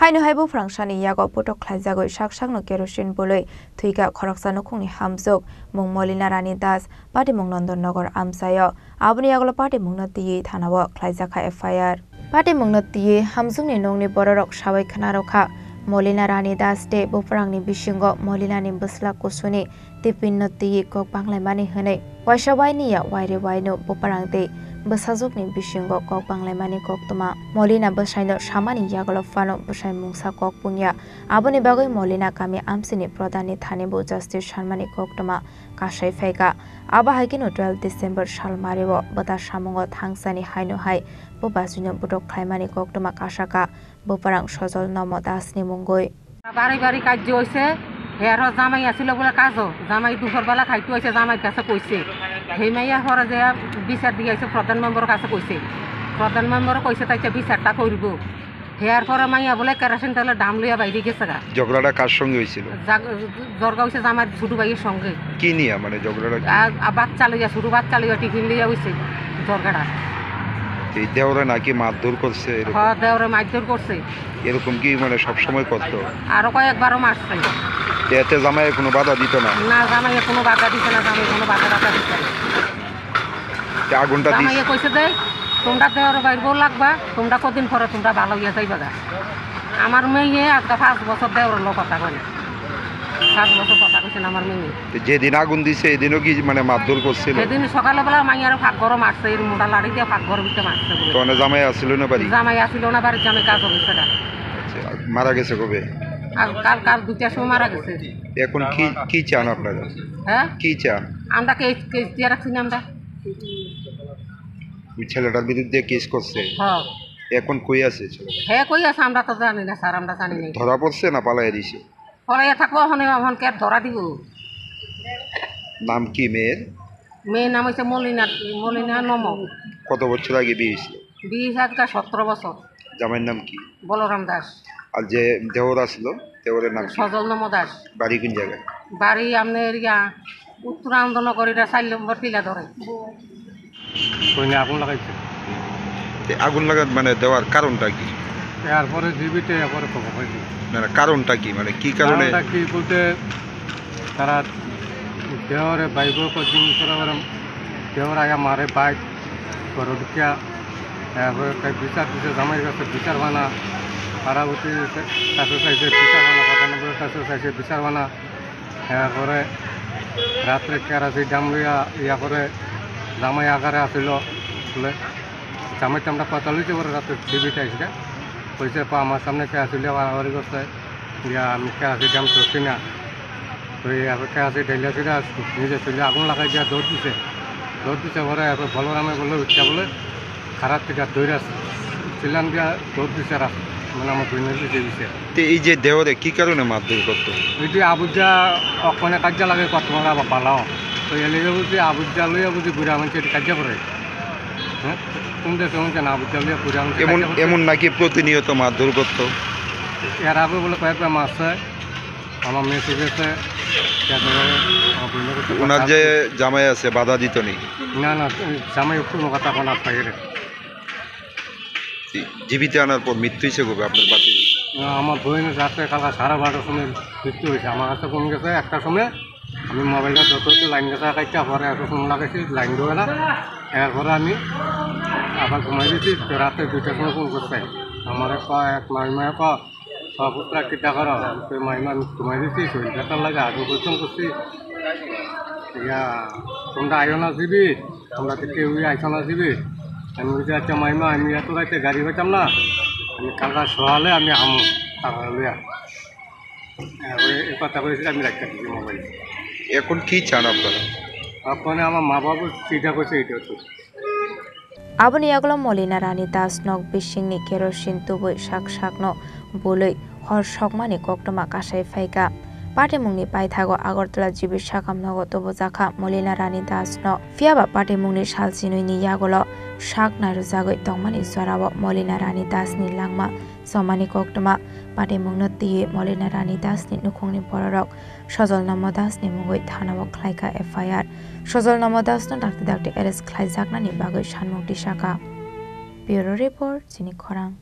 Hainu haibu frangsani yago putok khlaijago saksak no kerosene boloi thuika khoroksa nukhungni hamjok mung Molina Rani Das pati mung Nandonnagar amsayo aboni yagolo pati mungno tiye thanao khlaijakha FIR pati mungno tiye hamjungni nongni bororok sabai khanarokha Molina Rani Das te bufrangni bisingo Molina ni busla kusuni tipinno tiye kok banglaimani hene waisabaini ya waire waino bufrangte besajokni bisingo kok banglaimani koktuma Molina besaino samani yagolo fano besai mungsa kok pungya aboni bagoi Molina kami amsini pradani thanibo justice sharmani koktuma kasai faika aba haikino 12 December salmaribo bata samungo thangsani haino hai bobasino budok khlaimani koktuma kasaka boparang sojol namo dasni mungoi বাড়ি বাড়ি কাজ হইছে hair জামাই আছিল বলে কাজও জামাই দুপুর বেলা খাইতে হইছে জামাই কাছে কইছে সেই মাইয়া হরে যে বিচার দিয়ে আইছে প্রধান মেম্বারের কাছে কইছে প্রধান মেম্বার কইছে তাইছে বিচারটা করব হেয়ার পরে মাইয়া বলে কেরোসিন তেলের দাম লইয়া বাইরে গেছে গা ঝগড়াটা কার সঙ্গে হইছিল জরগা হইছে জামাই ছোট ভাইয়ের সঙ্গে কি নিয়া মানে ঝগড়াটা বাচ্চা লইয়া ছোট বাচ্চা লইয়া টিফিন লইয়া হইছে জরগাটা এই দেওরে নাকি মারধর করছে হ্যাঁ দেওরে মারধর করছে এরকম কি মানে সব সময় করতো আরো কয়েকবারও মারছে এতে জামাই কোনো বাধা দিত না না জামাই কোনো বাধা দিছে না জামাই কোনো বাধা দিছে না আগুনটা জামাই কইছে দে তোমরা দেওরে বাইর বল লাগবা তোমরা কদিন পরে তোমরা ভালো হইয়া যাইবা গা আমার মেয়ে আজকে 5 বছর দেওরের লোক কথা কই 7 বছর কথা কইছেন আমার মেয়ে যেদিন আগুন দিছে এদিনও কি মানে মারধর করছিল সেদিন সকালবেলা মাইয়ার ফাঁক ঘর মারছে এর মোটা লাড়ি দিয়ে ফাঁক ঘর ভিতরে মারছে তো না জামাই আসছিল না বাড়ি জামাই আসিল না বাড়ি জামাই কাজ হইছে না মারা গেছে কবে কাল 2টার সময় মারা গেছে এখন কি চান আপনারা হ্যাঁ কি চান আমরা কেস দিয়ে রাখছি না আমরা ছেলেটার বিরুদ্ধে কেস করছে হ্যাঁ এখন কই আছে ছেলেটা হ্যাঁ কই আছে আমরা তো জানি না স্যার আমরা জানি না ধরা পড়ছে না পালাইয়া দিছে পড়াইয়া থাকবো এখন কে ধরা দিব নাম কি মেয়ের নাম হচ্ছে মলিনা নম কত বছর আগে বিয়ে হয়েছিল বিয়ে আজকে 17 বছর জামাইয়ের নাম কি বলরাম দাস আর যে দেওর আসলো দেওরের নাম সজল নম দাস বাড়ি কোন জায়গায় বাড়ি আপনার উত্তর আন্দোলনগর এটা 4 নম্বর টিলা ধরে আগুন লাগাইছে আগুন লাগা মানে দেওয়ার কারণটা কি এরপরে জীবিতে এরপরে খবর পাইছি না কারণটা কি মানে কি কারণে কি বলতে তারা দেওয়ারে বাইক কোচিং করে দেওয়ার আগে মারে বাইক করে ঢুকিয়া এরপরে বিচার দিছে জামাইয়ের কাছে বিচার বানা পাড়াবতী কাছে চাইছে বিচার বানা প্রধানমন্ত্রীর কাছে চাইছে বিচার বানা এরপরে রাত্রে কেরাসি দাম লইয়া ইয়া করে জামাই আগারে আসিল বলে জামাইতে আমরা কথা লইছে পরে রাত্রে টিভিতে আসলে কইছে আমার সামনে কে আসলে আগারি করছে ইয়া আমি কেরাসি দাম চলছি না তো এরপর কেরাসি ঢেলিয়াছি না নিজে চলে আগুন লাগাই দিয়া দৌড় দিছে পরে এরপর বলরামে বলে উঠছে বলে খারাপ থেকে দৌড় আছে ছিলাম দিয়া দৌড় দিছে মানে আমার দুই দিছে এই যে দেওরে কি কারণে মারধর করতো এটি আবুজা অকনে কার্য লাগে কত আবার পালাও তো এলিগে বুঝি আবুজা লইয়া বুঝি বুড়া মানুষ কার্য করে হ্যাঁ কোন দেশে না আবুজা লইয়া বুড়া মানুষ এমন নাকি প্রতিনিয়ত মারধর করতো এর আগে বলে কয়েকবার মারছে আমার মেয়ে শিখেছে ওনার যে জামাই আছে বাধা দিত নি না জামাই কোনো কথা কোনা পাইরে জীবিত আনার পর মৃত্যু হয়েছে কবে আপনার বাতি আমার বইনের রাত্রে কালকা 12:30টার সময় মৃত্যু হয়েছে আমার কাছে কমে গেছে একটার সময় আমি মোবাইলটা যত লাইন গেছে কাটতে পরে এত সময় লাগাইছি লাইন দেবে না এরপরে আমি আবার ঘুমাই দিয়েছি রাত্রে 2টার সময় ফোন করছে আমার এক মাইমায় পুত্রা কিটা করো তো মাইমা আমি ঘুমাই দিয়েছি শরীর ব্যথার লাগে আগে পরিশ্রম করছি ইয়া তোমরা আইও না যাবি তোমরা কেউ আইসো না যাবি আমি বলছি আচ্ছা মাইমা আমি এত রাইতে গাড়ি হইতাম না আমি কালকা সকালে আমি আমো টাকা লইয়া এই কথা বলেছি আমি রাখতে দিচ্ছি মোবাইল এখন কি চান আপনারা ওখানে আমার মা বাবু চিন্তা করছে এটা হচ্ছে aboni yagolo Molina Rani Das nok bisingni kerosene tuboi sakno boloi hor sokmani koktoma kasai faika pate mungni paithago Agartala jibi sakamnago tobo jakha Molina Rani Das no fiaba pate mungni salsinoi ni yagolo sak nairu jagoi tongmani sorabo Molina Rani Das ni langma somani koktoma pate mungno tiye Molina Rani Das ni nukhungni bororok Sojol Namo Das ni mungoi thanao khlaika FIR Sojol Namo Das no dakte arrest khlaijaknani bagoi sanmukti saka Bureau Report Chini Khorang